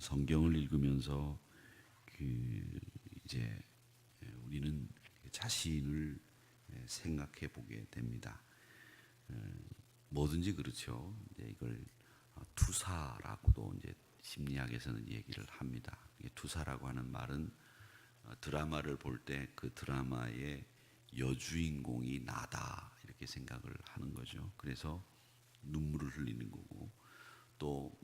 성경을 읽으면서 이제 우리는 자신을 생각해 보게 됩니다. 뭐든지 그렇죠. 이제 이걸 투사라고도 이제 심리학에서는 얘기를 합니다. 투사라고 하는 말은 드라마를 볼 때 그 드라마의 여주인공이 나다 이렇게 생각을 하는 거죠. 그래서 눈물을 흘리는 거고, 또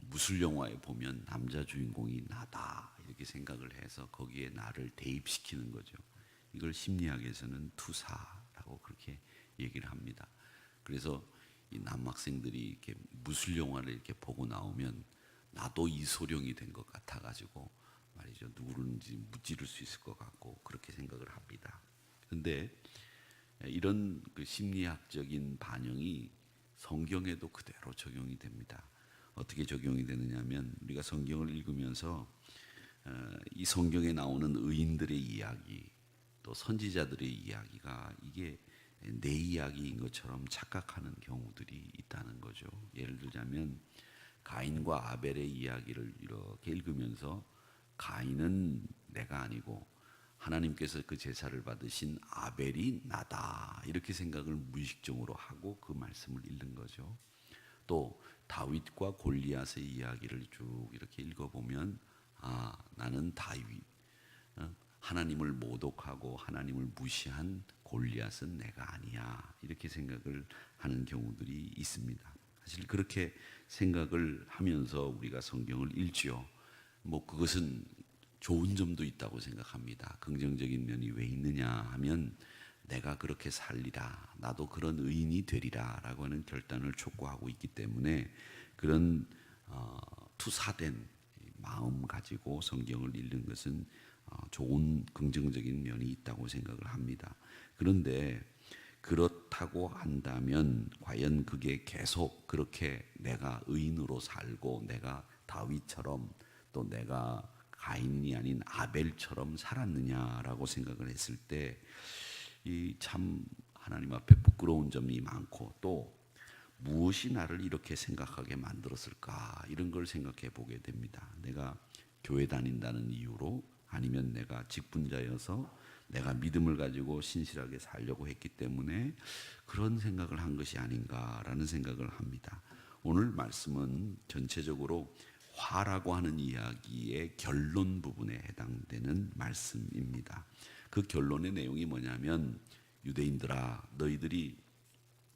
무술 영화에 보면 남자 주인공이 나다 이렇게 생각을 해서 거기에 나를 대입시키는 거죠. 이걸 심리학에서는 투사라고 그렇게 얘기를 합니다. 그래서 이 남학생들이 이렇게 무술 영화를 이렇게 보고 나오면 나도 이소룡이 된 것 같아가지고 말이죠, 누구든지 무찌를 수 있을 것 같고 그렇게 생각을 합니다. 그런데 이런 그 심리학적인 반영이 성경에도 그대로 적용이 됩니다. 어떻게 적용이 되느냐면, 우리가 성경을 읽으면서 이 성경에 나오는 의인들의 이야기, 또 선지자들의 이야기가 이게 내 이야기인 것처럼 착각하는 경우들이 있다는 거죠. 예를 들자면 가인과 아벨의 이야기를 이렇게 읽으면서 가인은 내가 아니고 하나님께서 그 제사를 받으신 아벨이 나다 이렇게 생각을 무의식적으로 하고 그 말씀을 읽는 거죠. 또 다윗과 골리앗의 이야기를 쭉 이렇게 읽어보면 나는 다윗, 하나님을 모독하고 하나님을 무시한 골리앗은 내가 아니야 이렇게 생각을 하는 경우들이 있습니다. 사실 그렇게 생각을 하면서 우리가 성경을 읽지요. 그것은 좋은 점도 있다고 생각합니다. 긍정적인 면이 왜 있느냐 하면, 내가 그렇게 살리라, 나도 그런 의인이 되리라 라고 하는 결단을 촉구하고 있기 때문에 그런 투사된 마음 가지고 성경을 읽는 것은 좋은 긍정적인 면이 있다고 생각을 합니다. 그런데 그렇다고 한다면 과연 그게 계속 그렇게 내가 의인으로 살고 내가 다윗처럼 또 내가 가인이 아닌 아벨처럼 살았느냐라고 생각을 했을 때 이 참 하나님 앞에 부끄러운 점이 많고, 또 무엇이 나를 이렇게 생각하게 만들었을까 이런 걸 생각해 보게 됩니다. 내가 교회 다닌다는 이유로, 아니면 내가 직분자여서 내가 믿음을 가지고 신실하게 살려고 했기 때문에 그런 생각을 한 것이 아닌가라는 생각을 합니다. 오늘 말씀은 전체적으로 화라고 하는 이야기의 결론 부분에 해당되는 말씀입니다. 그 결론의 내용이 뭐냐면, 유대인들아, 너희들이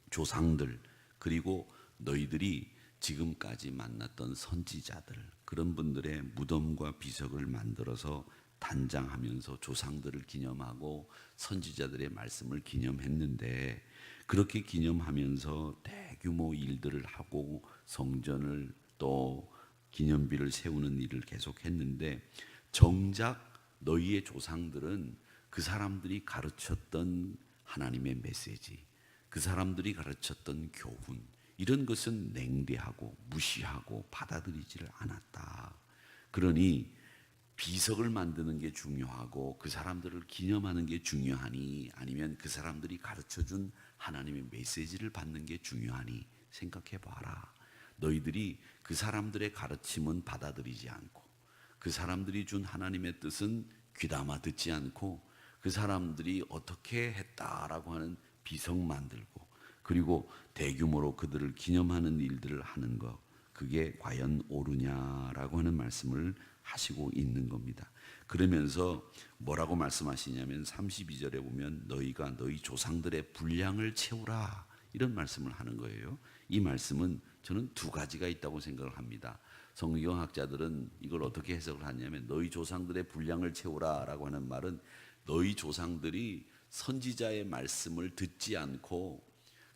조상들, 그리고 너희들이 지금까지 만났던 선지자들, 그런 분들의 무덤과 비석을 만들어서 단장하면서 조상들을 기념하고 선지자들의 말씀을 기념했는데, 그렇게 기념하면서 대규모 일들을 하고 성전을 또 기념비를 세우는 일을 계속했는데, 정작 너희의 조상들은 그 사람들이 가르쳤던 하나님의 메시지, 그 사람들이 가르쳤던 교훈, 이런 것은 냉대하고 무시하고 받아들이지를 않았다. 그러니 비석을 만드는 게 중요하고 그 사람들을 기념하는 게 중요하니, 아니면 그 사람들이 가르쳐준 하나님의 메시지를 받는 게 중요하니 생각해 봐라. 너희들이 그 사람들의 가르침은 받아들이지 않고, 그 사람들이 준 하나님의 뜻은 귀담아 듣지 않고, 그 사람들이 어떻게 했다라고 하는 비석 만들고, 그리고 대규모로 그들을 기념하는 일들을 하는 것, 그게 과연 옳으냐라고 하는 말씀을 하시고 있는 겁니다. 그러면서 뭐라고 말씀하시냐면 32절에 보면 너희가 너희 조상들의 분량을 채우라 이런 말씀을 하는 거예요. 이 말씀은 저는 두 가지가 있다고 생각을 합니다. 성경학자들은 이걸 어떻게 해석을 하냐면, 너희 조상들의 분량을 채우라 라고 하는 말은 너희 조상들이 선지자의 말씀을 듣지 않고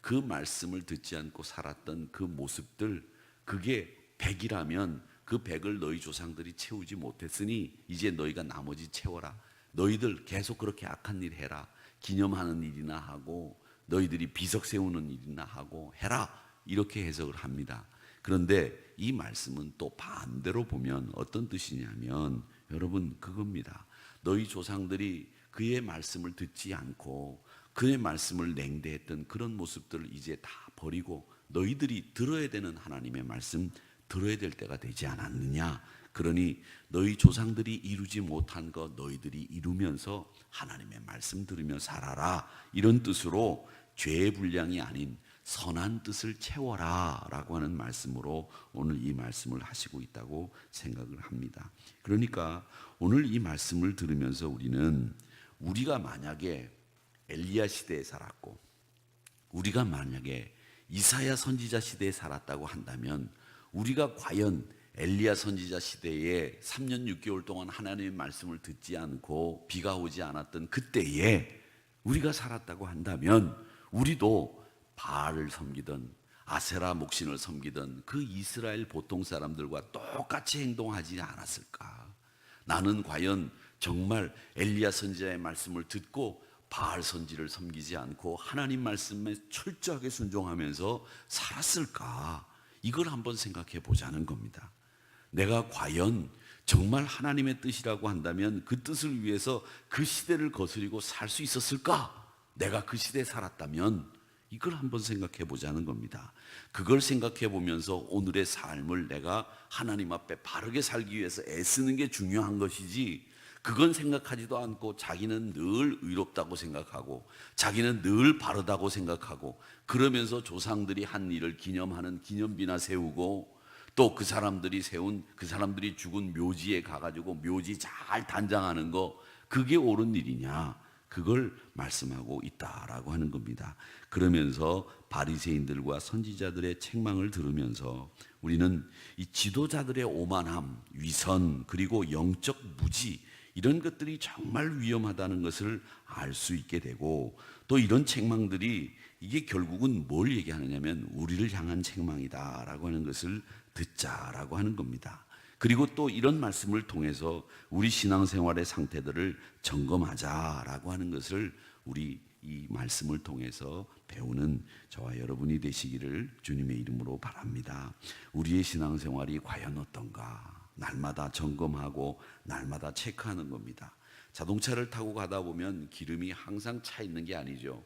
그 말씀을 듣지 않고 살았던 그 모습들, 그게 100이라면 그 100을 너희 조상들이 채우지 못했으니 이제 너희가 나머지 채워라. 너희들 계속 그렇게 악한 일 해라. 기념하는 일이나 하고 너희들이 비석 세우는 일이나 하고 해라. 이렇게 해석을 합니다. 그런데 이 말씀은 또 반대로 보면 어떤 뜻이냐면, 여러분 그겁니다. 너희 조상들이 그의 말씀을 듣지 않고 그의 말씀을 냉대했던 그런 모습들을 이제 다 버리고 너희들이 들어야 되는 하나님의 말씀 들어야 될 때가 되지 않았느냐, 그러니 너희 조상들이 이루지 못한 거 너희들이 이루면서 하나님의 말씀 들으며 살아라. 이런 뜻으로 죄의 분량이 아닌 선한 뜻을 채워라 라고 하는 말씀으로 오늘 이 말씀을 하시고 있다고 생각을 합니다. 그러니까 오늘 이 말씀을 들으면서 우리가 만약에 엘리야 시대에 살았고 우리가 만약에 이사야 선지자 시대에 살았다고 한다면 우리가 과연 엘리야 선지자 시대에 3년 6개월 동안 하나님의 말씀을 듣지 않고 비가 오지 않았던 그때에 우리가 살았다고 한다면 우리도 바알을 섬기던 아세라 목신을 섬기던 그 이스라엘 보통 사람들과 똑같이 행동하지 않았을까? 나는 과연 정말 엘리야 선지자의 말씀을 듣고 바알 선지를 섬기지 않고 하나님 말씀에 철저하게 순종하면서 살았을까? 이걸 한번 생각해 보자는 겁니다. 내가 과연 정말 하나님의 뜻이라고 한다면 그 뜻을 위해서 그 시대를 거스리고 살 수 있었을까? 내가 그 시대에 살았다면 이걸 한번 생각해 보자는 겁니다. 그걸 생각해 보면서 오늘의 삶을 내가 하나님 앞에 바르게 살기 위해서 애쓰는 게 중요한 것이지, 그건 생각하지도 않고 자기는 늘 의롭다고 생각하고 자기는 늘 바르다고 생각하고 그러면서 조상들이 한 일을 기념하는 기념비나 세우고 또 그 사람들이 죽은 묘지에 가가지고 묘지 잘 단장하는 거, 그게 옳은 일이냐? 그걸 말씀하고 있다라고 하는 겁니다. 그러면서 바리새인들과 선지자들의 책망을 들으면서 우리는 이 지도자들의 오만함, 위선, 그리고 영적 무지, 이런 것들이 정말 위험하다는 것을 알 수 있게 되고, 또 이런 책망들이 이게 결국은 뭘 얘기하느냐면 우리를 향한 책망이다라고 하는 것을 듣자라고 하는 겁니다. 그리고 또 이런 말씀을 통해서 우리 신앙생활의 상태들을 점검하자라고 하는 것을 우리 이 말씀을 통해서 배우는 저와 여러분이 되시기를 주님의 이름으로 바랍니다. 우리의 신앙생활이 과연 어떤가? 날마다 점검하고 날마다 체크하는 겁니다. 자동차를 타고 가다 보면 기름이 항상 차 있는 게 아니죠.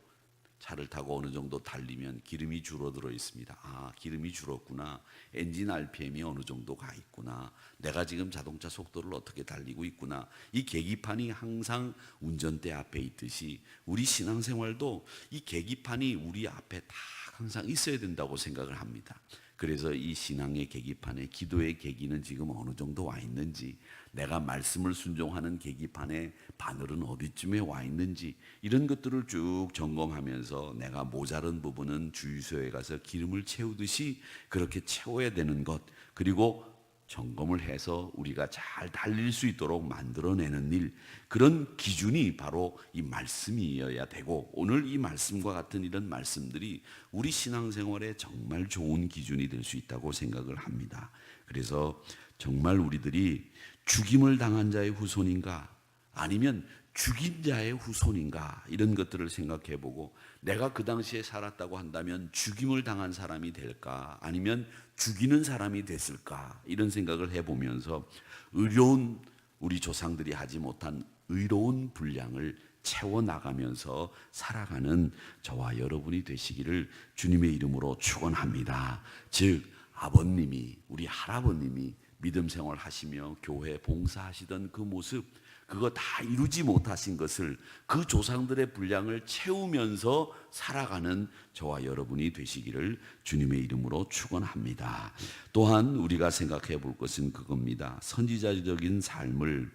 차를 타고 어느 정도 달리면 기름이 줄어들어 있습니다. 아, 기름이 줄었구나. 엔진 RPM이 어느 정도 가 있구나. 내가 지금 자동차 속도를 어떻게 달리고 있구나. 이 계기판이 항상 운전대 앞에 있듯이 우리 신앙생활도 이 계기판이 우리 앞에 다 항상 있어야 된다고 생각을 합니다. 그래서 이 신앙의 계기판에 기도의 계기는 지금 어느 정도 와 있는지, 내가 말씀을 순종하는 계기판에 바늘은 어디쯤에 와 있는지, 이런 것들을 쭉 점검하면서 내가 모자른 부분은 주유소에 가서 기름을 채우듯이 그렇게 채워야 되는 것, 그리고 점검을 해서 우리가 잘 달릴 수 있도록 만들어내는 일, 그런 기준이 바로 이 말씀이어야 되고, 오늘 이 말씀과 같은 이런 말씀들이 우리 신앙생활에 정말 좋은 기준이 될 수 있다고 생각을 합니다. 그래서 정말 우리들이 죽임을 당한 자의 후손인가 아니면 죽인 자의 후손인가, 이런 것들을 생각해 보고, 내가 그 당시에 살았다고 한다면 죽임을 당한 사람이 될까 아니면 죽이는 사람이 됐을까, 이런 생각을 해보면서 의로운, 우리 조상들이 하지 못한 의로운 분량을 채워나가면서 살아가는 저와 여러분이 되시기를 주님의 이름으로 축원합니다. 즉 아버님이, 우리 할아버님이 믿음 생활 하시며 교회 봉사하시던 그 모습, 그거 다 이루지 못하신 것을 그 조상들의 분량을 채우면서 살아가는 저와 여러분이 되시기를 주님의 이름으로 축원합니다. 또한 우리가 생각해 볼 것은 그겁니다. 선지자적인 삶을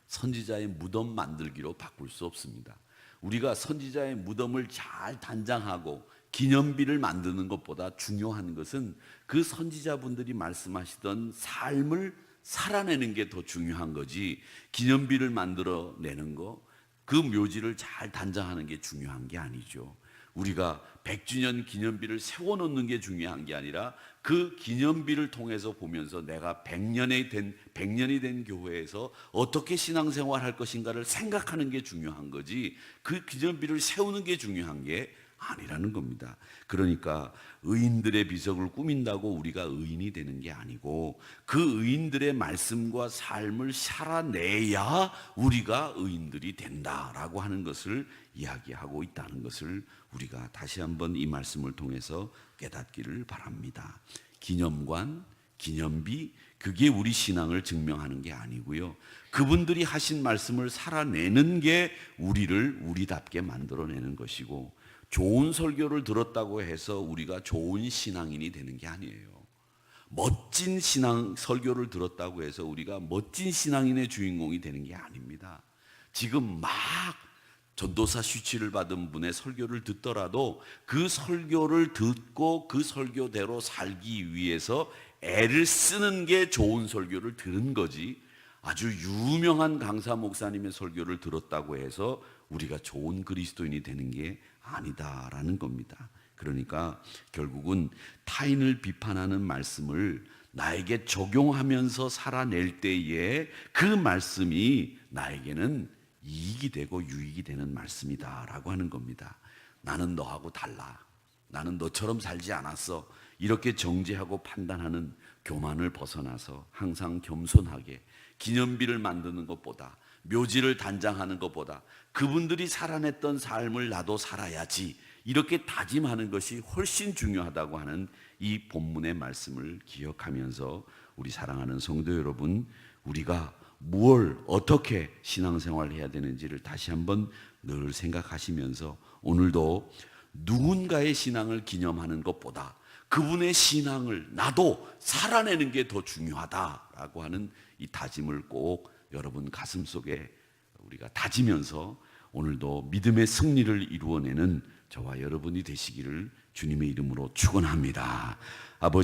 선지자의 무덤 만들기로 바꿀 수 없습니다. 우리가 선지자의 무덤을 잘 단장하고 기념비를 만드는 것보다 중요한 것은 그 선지자분들이 말씀하시던 삶을 살아내는 게 더 중요한 거지, 기념비를 만들어내는 거, 그 묘지를 잘 단장하는 게 중요한 게 아니죠. 우리가 100주년 기념비를 세워놓는 게 중요한 게 아니라 그 기념비를 통해서 보면서 내가 100년이 된 교회에서 어떻게 신앙생활 할 것인가를 생각하는 게 중요한 거지, 그 기념비를 세우는 게 중요한 게 아니라는 겁니다. 그러니까 의인들의 비석을 꾸민다고 우리가 의인이 되는 게 아니고, 그 의인들의 말씀과 삶을 살아내야 우리가 의인들이 된다라고 하는 것을 이야기하고 있다는 것을 우리가 다시 한번 이 말씀을 통해서 깨닫기를 바랍니다. 기념관, 기념비, 그게 우리 신앙을 증명하는 게 아니고요. 그분들이 하신 말씀을 살아내는 게 우리를 우리답게 만들어내는 것이고, 좋은 설교를 들었다고 해서 우리가 좋은 신앙인이 되는 게 아니에요. 멋진 신앙 설교를 들었다고 해서 우리가 멋진 신앙인의 주인공이 되는 게 아닙니다. 지금 막 전도사 슈치를 받은 분의 설교를 듣더라도 그 설교를 듣고 그 설교대로 살기 위해서 애를 쓰는 게 좋은 설교를 들은 거지, 아주 유명한 강사 목사님의 설교를 들었다고 해서 우리가 좋은 그리스도인이 되는 게 아니다라는 겁니다. 그러니까 결국은 타인을 비판하는 말씀을 나에게 적용하면서 살아낼 때에 그 말씀이 나에게는 이익이 되고 유익이 되는 말씀이다라고 하는 겁니다. 나는 너하고 달라, 나는 너처럼 살지 않았어, 이렇게 정죄하고 판단하는 교만을 벗어나서 항상 겸손하게, 기념비를 만드는 것보다, 묘지를 단장하는 것보다 그분들이 살아냈던 삶을 나도 살아야지, 이렇게 다짐하는 것이 훨씬 중요하다고 하는 이 본문의 말씀을 기억하면서 우리 사랑하는 성도 여러분, 우리가 무엇을 어떻게 신앙생활을 해야 되는지를 다시 한번 늘 생각하시면서 오늘도 누군가의 신앙을 기념하는 것보다 그분의 신앙을 나도 살아내는 게 더 중요하다라고 하는 이 다짐을 꼭 여러분 가슴속에 우리가 다지면서 오늘도 믿음의 승리를 이루어내는 저와 여러분이 되시기를 주님의 이름으로 축원합니다. 아버지